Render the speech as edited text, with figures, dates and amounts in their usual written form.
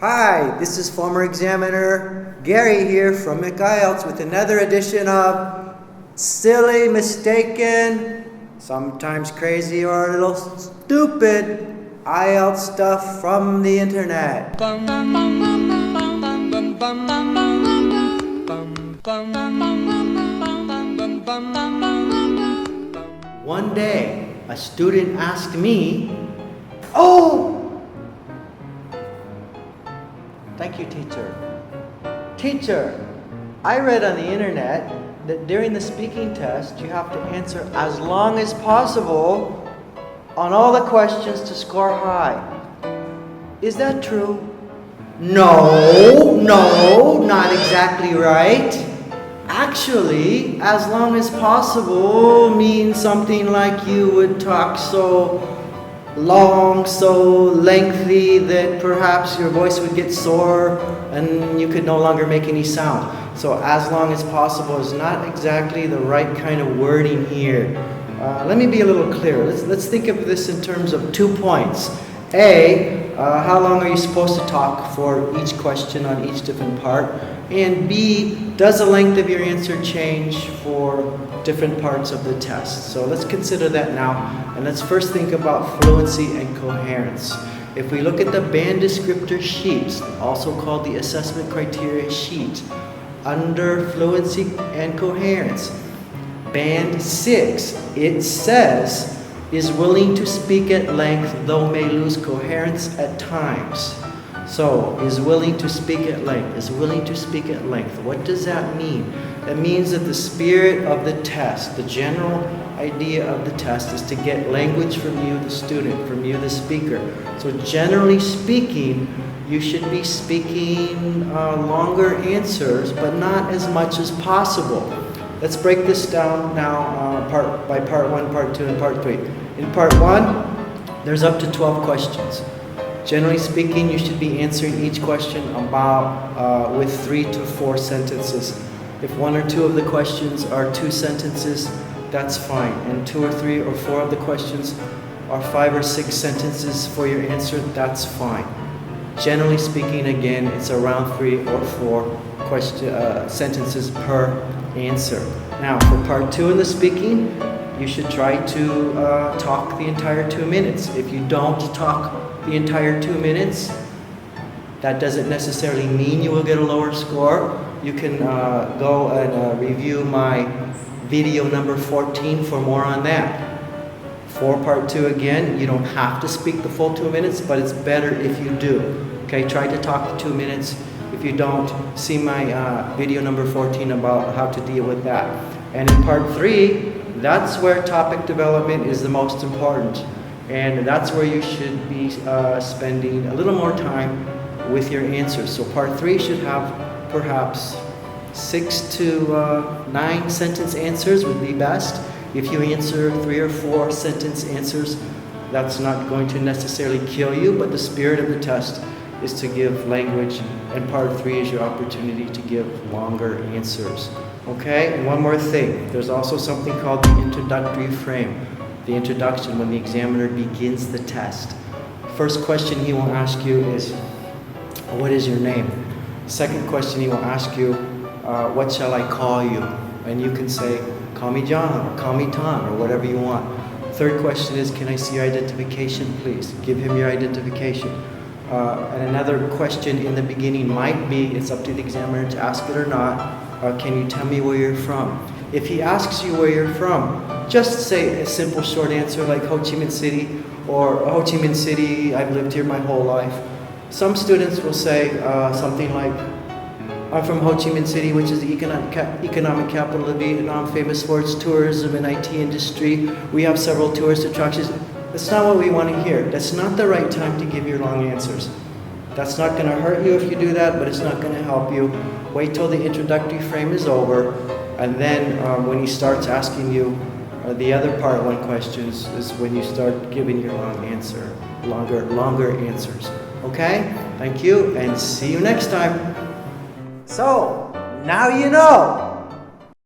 Hi, this is former examiner Gary here from Mc IELTS with another edition of silly, mistaken, sometimes crazy or a little stupid IELTS stuff from the internet. One day, a student asked me, Thank you, teacher. Teacher, I read on the internet that during the speaking test, you have to answer as long as possible on all the questions to score high. Is that true? No, not exactly right. Actually, as long as possible means something like you would talk so long, so lengthy that perhaps your voice would get sore and you could no longer make any sound. So as long as possible is not exactly the right kind of wording here. Let me be a little clearer. Let's think of this in terms of 2 points. A, how long are you supposed to talk for each question on each different part? And B, does the length of your answer change for different parts of the test? So let's consider that now, and let's first think about fluency and coherence. If we look at the band descriptor sheets, also called the assessment criteria sheet, under fluency and coherence, band 6, it says, is willing to speak at length though may lose coherence at times. So, is willing to speak at length, is willing to speak at length. What does that mean? That means that the spirit of the test, the general idea of the test is to get language from you, the student, from you, the speaker. So generally speaking, you should be speaking longer answers, but not as much as possible. Let's break this down now part 1, part 2, and part 3. In part 1, there's up to 12 questions. Generally speaking, you should be answering each question about with 3 to 4 sentences. If 1 or 2 of the questions are 2 sentences, that's fine. And 2 or 3 or 4 of the questions are 5 or 6 sentences for your answer, that's fine. Generally speaking, again, it's around 3 or 4 sentences per answer. Now, for part 2 in the speaking, you should try to talk the entire 2 minutes. If you don't talk the entire 2 minutes, that doesn't necessarily mean you will get a lower score. You can go and review my video number 14 for more on that. For part 2 again, you don't have to speak the full 2 minutes, but it's better if you do. Okay, try to talk the 2 minutes. If you don't, see my video number 14 about how to deal with that. And in part 3, that's where topic development is the most important. And that's where you should be spending a little more time with your answers. So part 3 should have perhaps 6 to 9 sentence answers would be best. If you answer 3 or 4 sentence answers, that's not going to necessarily kill you, but the spirit of the test is to give language, and part 3 is your opportunity to give longer answers. Okay, and one more thing. There's also something called the introductory frame. The introduction, when the examiner begins the test. First question he will ask you is, what is your name? Second question he will ask you, what shall I call you? And you can say, call me John, or call me Tom, or whatever you want. Third question is, can I see your identification, please? Give him your identification. And another question in the beginning might be, it's up to the examiner to ask it or not, can you tell me where you're from? If he asks you where you're from, just say a simple short answer like Ho Chi Minh City, or Ho Chi Minh City, I've lived here my whole life. Some students will say something like, I'm from Ho Chi Minh City, which is the economic capital of Vietnam, famous for its tourism and IT industry. We have several tourist attractions. That's not what we want to hear. That's not the right time to give your long answers. That's not going to hurt you if you do that, but it's not going to help you. Wait till the introductory frame is over, and then when he starts asking you the other part 1 questions is when you start giving your longer answers. Okay? Thank you, and see you next time. So, now you know.